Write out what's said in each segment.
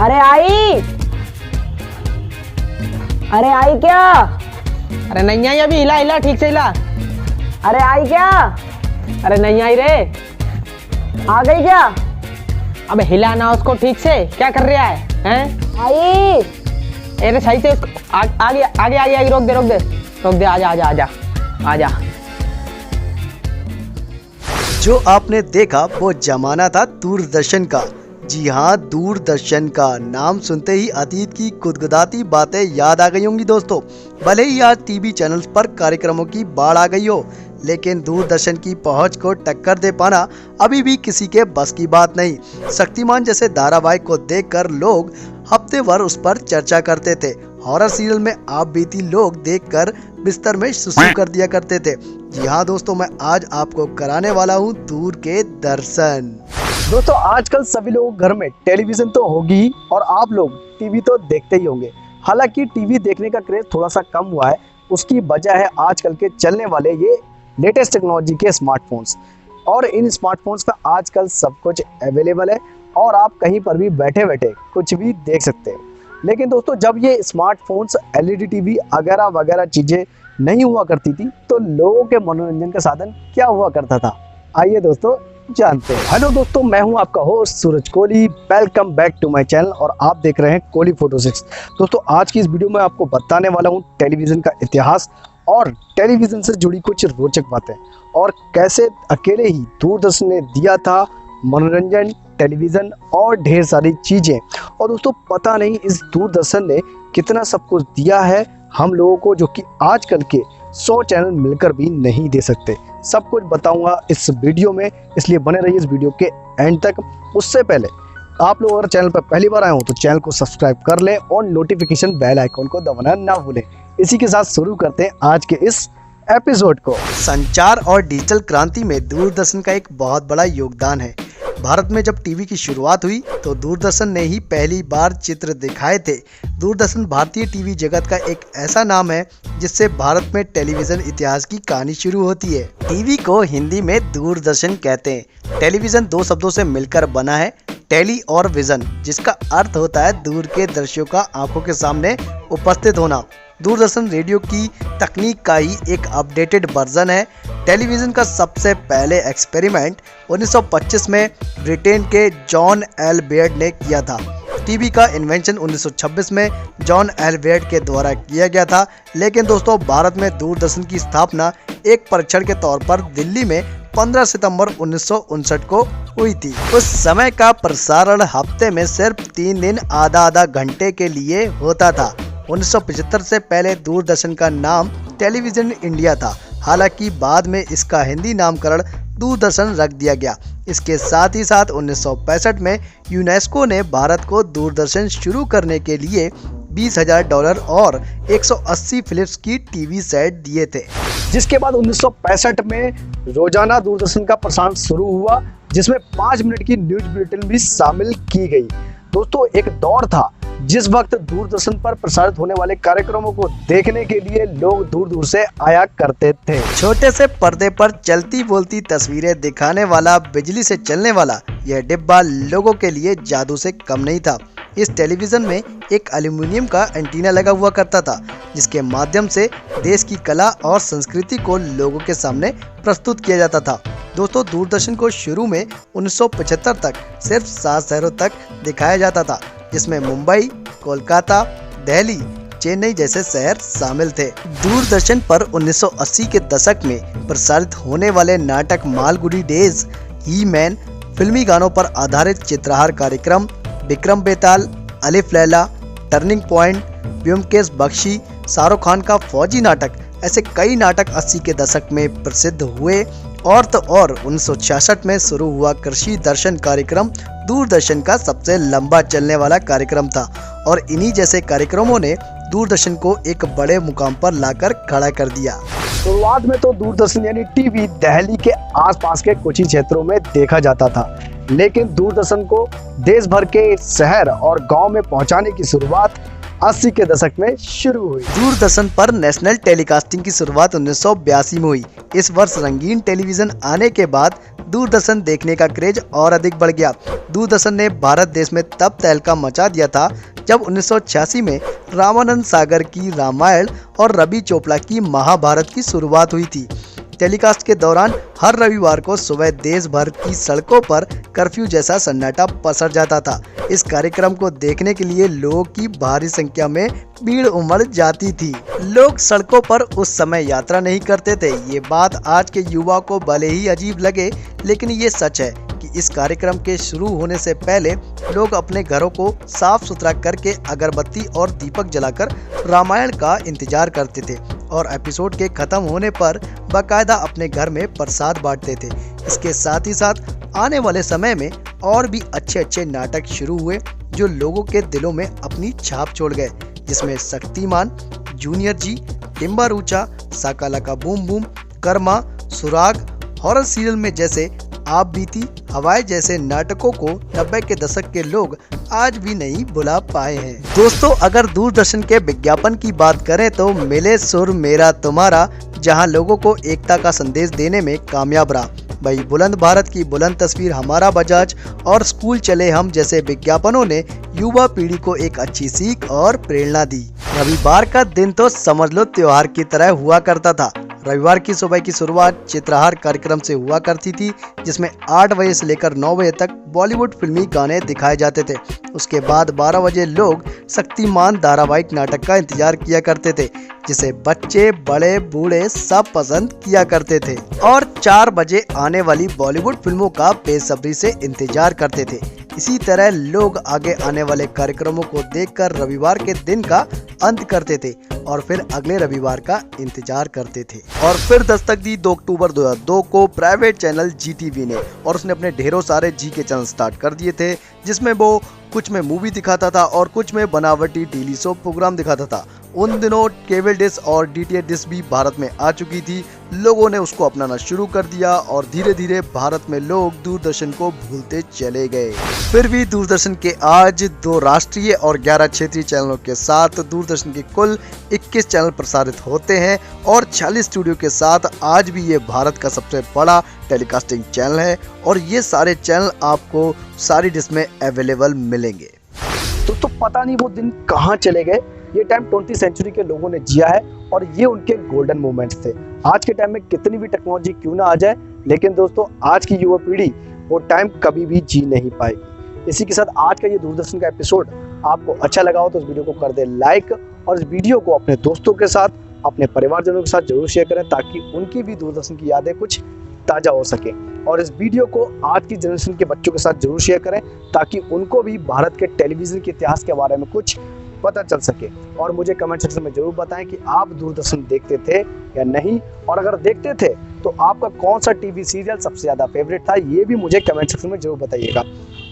अरे आई, अरे आई क्या? अरे नहीं आई अभी, हिला हिला ठीक से हिला। अरे आई क्या? अरे नहीं आई रे। आ गई क्या? अबे हिला ना उसको ठीक से, क्या कर रहा है? हैं? आई, अरे सही से उसको आगे आगे आगे आगे रोक दे, आजा आजा आजा आजा। जो आपने देखा वो जमाना था दूरदर्शन का। जी हाँ, दूरदर्शन का नाम सुनते ही अतीत की गुदगुदाती बातें याद आ गई होंगी दोस्तों। भले ही आज टीवी चैनल्स पर कार्यक्रमों की बाढ़ आ गई हो, लेकिन दूरदर्शन की पहुंच को टक्कर दे पाना अभी भी किसी के बस की बात नहीं। शक्तिमान जैसे धारावाहिक को देखकर लोग हफ्ते भर उस पर चर्चा करते थे। हॉरर सीरियल में आप बीती लोग देखकर बिस्तर में सुसु कर दिया करते थे। जी हाँ दोस्तों, मैं आज आपको कराने वाला हूँ दूर के दर्शन। दोस्तों, आजकल सभी लोगों के घर में टेलीविजन तो होगी ही और आप लोग टीवी तो देखते ही होंगे। हालांकि टीवी देखने का क्रेज थोड़ा सा कम हुआ है। उसकी वजह है आजकल के चलने वाले ये लेटेस्ट टेक्नोलॉजी के स्मार्टफोन्स। और इन स्मार्टफोन्स पर आजकल सब कुछ अवेलेबल है और आप कहीं पर भी बैठे बैठे कुछ भी देख सकते हैं। लेकिन दोस्तों, जब ये स्मार्टफोन्स एलईडी टीवी वगैरह वगैरह चीज़ें नहीं हुआ करती थी तो लोगों के मनोरंजन का साधन क्या हुआ करता था, आइए दोस्तों जानते हैं। हेलो दोस्तों, मैं हूं आपका host Suraj Kohli. Welcome back to my channel और आप देख रहे हैं कोहली फोटो 6। दोस्तों, आज की इस वीडियो में आपको बताने वाला हूं टेलीविज़न का इतिहास और टेलीविज़न से जुड़ी कुछ रोचक बातें और कैसे अकेले ही दूरदर्शन ने दिया था मनोरंजन, टेलीविज़न और ढेर सारी चीज़ें। और दोस्तों, पता नहीं इस दूरदर्शन ने कितना सब कुछ दिया है हम लोगों को, जो कि आजकल के 100 चैनल मिलकर भी नहीं दे सकते। सब कुछ बताऊंगा इस वीडियो में, इसलिए बने रहिए इस वीडियो के एंड तक। उससे पहले आप लोग अगर चैनल पर पहली बार आए हो तो चैनल को सब्सक्राइब कर लें और नोटिफिकेशन बेल आइकॉन को दबाना ना भूलें। इसी के साथ शुरू करते हैं आज के इस एपिसोड को। संचार और डिजिटल क्रांति में दूरदर्शन का एक बहुत बड़ा योगदान है। भारत में जब टीवी की शुरुआत हुई तो दूरदर्शन ने ही पहली बार चित्र दिखाए थे। दूरदर्शन भारतीय टीवी जगत का एक ऐसा नाम है जिससे भारत में टेलीविज़न इतिहास की कहानी शुरू होती है। टीवी को हिंदी में दूरदर्शन कहते हैं। टेलीविज़न दो शब्दों से मिलकर बना है, टेली और विज़न, जिसका अर्थ होता है दूर के दृश्यों का आंखों के सामने उपस्थित होना। दूरदर्शन रेडियो की तकनीक का ही एक अपडेटेड वर्जन है। टेलीविज़न का सबसे पहले एक्सपेरिमेंट 1925 में ब्रिटेन के जॉन एल बेयर्ड ने किया था। टीवी का इन्वेंशन 1926 में जॉन एल बेयर्ड के द्वारा किया गया था। लेकिन दोस्तों, भारत में दूरदर्शन की स्थापना एक परीक्षण के तौर पर दिल्ली में 15 सितंबर 1959 को हुई थी। उस समय का प्रसारण हफ्ते में सिर्फ 3 दिन आधा घंटे के लिए होता था। 1975 से पहले दूरदर्शन का नाम टेलीविज़न इंडिया था। हालांकि बाद में इसका हिंदी नामकरण दूरदर्शन रख दिया गया। इसके साथ ही साथ 1965 में यूनेस्को ने भारत को दूरदर्शन शुरू करने के लिए $20,000 और 180 फिलिप्स की टीवी सेट दिए थे। जिसके बाद 1965 में रोजाना दूरदर्शन का प्रसारण शुरू हुआ, जिसमें 5 मिनट की न्यूज बुलेटिन भी शामिल की गई। दोस्तों, एक दौर था जिस वक्त दूरदर्शन पर प्रसारित होने वाले कार्यक्रमों को देखने के लिए लोग दूर दूर से आया करते थे। छोटे से पर्दे पर चलती बोलती तस्वीरें दिखाने वाला, बिजली से चलने वाला यह डिब्बा लोगों के लिए जादू से कम नहीं था। इस टेलीविज़न में एक एल्यूमिनियम का एंटीना लगा हुआ करता था, जिसके माध्यम से देश की कला और संस्कृति को लोगों के सामने प्रस्तुत किया जाता था। दोस्तों, दूरदर्शन को शुरू में 1975 तक सिर्फ 7 शहरों तक दिखाया जाता था, जिसमें मुंबई, कोलकाता, दिल्ली, चेन्नई जैसे शहर शामिल थे। दूरदर्शन पर 1980 के दशक में प्रसारित होने वाले नाटक मालगुडी डेज, ही मैन, फिल्मी गानों पर आधारित चित्रहार कार्यक्रम, विक्रम बेताल, अलिफ लैला, टर्निंग पॉइंट, ब्योमकेश बख्शी, शाहरुख खान का फौजी नाटक, ऐसे कई नाटक 80 के दशक में प्रसिद्ध हुए। और तो और 1966 में शुरू हुआ कृषि दर्शन कार्यक्रम दूरदर्शन का सबसे लंबा चलने वाला कार्यक्रम था और इन्हीं जैसे कार्यक्रमों ने दूरदर्शन को एक बड़े मुकाम पर लाकर खड़ा कर दिया। शुरुआत में तो दूरदर्शन यानी टीवी दिल्ली के आसपास के कुछ ही क्षेत्रों में देखा जाता था, लेकिन दूरदर्शन को देश भर के शहर और गांव में पहुंचाने की शुरुआत 80 के दशक में शुरू हुई। दूरदर्शन पर नेशनल टेलीकास्टिंग की शुरुआत 1982 में हुई। इस वर्ष रंगीन टेलीविजन आने के बाद दूरदर्शन देखने का क्रेज और अधिक बढ़ गया। दूरदर्शन ने भारत देश में तब तहलका मचा दिया था जब 1986 में रामानंद सागर की रामायण और रवि चोपड़ा की महाभारत की शुरुआत हुई थी। टेलीकास्ट के दौरान हर रविवार को सुबह देश भर की सड़कों पर कर्फ्यू जैसा सन्नाटा पसर जाता था। इस कार्यक्रम को देखने के लिए लोगों की भारी संख्या में भीड़ उमड़ जाती थी। लोग सड़कों पर उस समय यात्रा नहीं करते थे। ये बात आज के युवा को भले ही अजीब लगे, लेकिन ये सच है कि इस कार्यक्रम के शुरू होने से पहले लोग अपने घरों को साफ सुथरा करके अगरबत्ती और दीपक जलाकर रामायण का इंतजार करते थे और एपिसोड के खत्म होने पर बाकायदा अपने घर में प्रसाद बांटते थे। इसके साथ ही साथ आने वाले समय में और भी अच्छे नाटक शुरू हुए जो लोगों के दिलों में अपनी छाप छोड़ गए, जिसमें शक्तिमान, जूनियर जी, टिम्बारूचा, साकालाका बूम बूम, कर्मा, सुराग, हॉरर सीरियल में जैसे आप बीती, हवाएं जैसे नाटकों को 90 के दशक के लोग आज भी नहीं भुला पाए हैं। दोस्तों, अगर दूरदर्शन के विज्ञापन की बात करें तो मिले सुर मेरा तुम्हारा जहां लोगों को एकता का संदेश देने में कामयाब रहा। भाई बुलंद भारत की बुलंद तस्वीर, हमारा बजाज और स्कूल चले हम जैसे विज्ञापनों ने युवा पीढ़ी को एक अच्छी सीख और प्रेरणा दी। रविवार का दिन तो समझ लो त्योहार की तरह हुआ करता था। रविवार की सुबह की शुरुआत चित्रहार कार्यक्रम से हुआ करती थी, जिसमें 8 बजे से लेकर 9 बजे तक बॉलीवुड फिल्मी गाने दिखाए जाते थे। उसके बाद 12 बजे लोग शक्तिमान धारावाहिक नाटक का इंतजार किया करते थे, जिसे बच्चे बड़े बूढ़े सब पसंद किया करते थे और 4 बजे आने वाली बॉलीवुड फिल्मों का बेसब्री से इंतजार करते थे। इसी तरह लोग आगे आने वाले कार्यक्रमों को देखकर रविवार के दिन का अंत करते थे और फिर अगले रविवार का इंतजार करते थे। और फिर दस्तक दी 2 अक्टूबर 2002 को प्राइवेट चैनल GTV ने, और उसने अपने ढेरों सारे जी के चैनल स्टार्ट कर दिए थे, जिसमें वो कुछ में मूवी दिखाता था और कुछ में बनावटी डेली सोप प्रोग्राम दिखाता था। उन दिनों केबल डिश और DTH डिश भी भारत में आ चुकी थी। लोगों ने उसको अपनाना शुरू कर दिया और धीरे धीरे भारत में लोग दूरदर्शन को भूलते चले गए। फिर भी दूरदर्शन के आज 2 राष्ट्रीय और 11 क्षेत्रीय चैनलों के साथ दूरदर्शन के कुल 21 चैनल प्रसारित होते हैं और 46 स्टूडियो के साथ आज भी ये भारत का सबसे बड़ा टेलीकास्टिंग चैनल है और ये सारे चैनल आपको सारी डिश में अवेलेबल मिलेंगे। दोस्तों, पता नहीं वो दिन कहाँ चले गए। ये टाइम 20वीं सेंचुरी के लोगों ने जिया है और ये उनके गोल्डन मोमेंट्स थे। आज के टाइम में कितनी भी टेक्नोलॉजी क्यों ना आ जाए, लेकिन दोस्तों आज की युवा पीढ़ी वो टाइम कभी भी जी नहीं पाएगी। इसी के साथ आज का ये दूरदर्शन का एपिसोड आपको अच्छा लगा हो तो इस वीडियो को कर दे लाइक और इस वीडियो को अपने दोस्तों के साथ, अपने परिवारजनों के साथ जरूर शेयर करें ताकि उनकी भी दूरदर्शन की यादें कुछ ताज़ा हो सके। और इस वीडियो को आज की जनरेशन के बच्चों के साथ जरूर शेयर करें ताकि उनको भी भारत के टेलीविज़न के इतिहास के बारे में कुछ पता चल सके। और मुझे कमेंट सेक्शन में जरूर बताएं कि आप दूरदर्शन देखते थे या नहीं, और अगर देखते थे तो आपका कौन सा टीवी सीरियल सबसे ज़्यादा फेवरेट था, ये भी मुझे कमेंट सेक्शन में जरूर बताइएगा।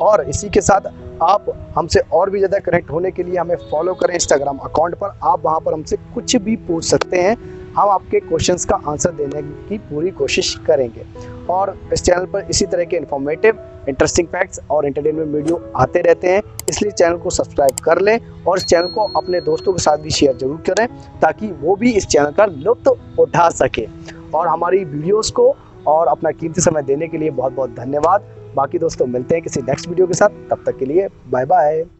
और इसी के साथ आप हमसे और भी ज़्यादा कनेक्ट होने के लिए हमें फॉलो करें इंस्टाग्राम अकाउंट पर। आप वहाँ पर हमसे कुछ भी पूछ सकते हैं, हम आपके क्वेश्चंस का आंसर देने की पूरी कोशिश करेंगे। और इस चैनल पर इसी तरह के इन्फॉर्मेटिव, इंटरेस्टिंग फैक्ट्स और एंटरटेनमेंट वीडियो आते रहते हैं, इसलिए चैनल को सब्सक्राइब कर लें और इस चैनल को अपने दोस्तों के साथ भी शेयर जरूर करें ताकि वो भी इस चैनल का लुत्फ उठा सके। और हमारी वीडियोस को और अपना कीमती समय देने के लिए बहुत बहुत धन्यवाद। बाकी दोस्तों मिलते हैं किसी नेक्स्ट वीडियो के साथ, तब तक के लिए बाय बाय।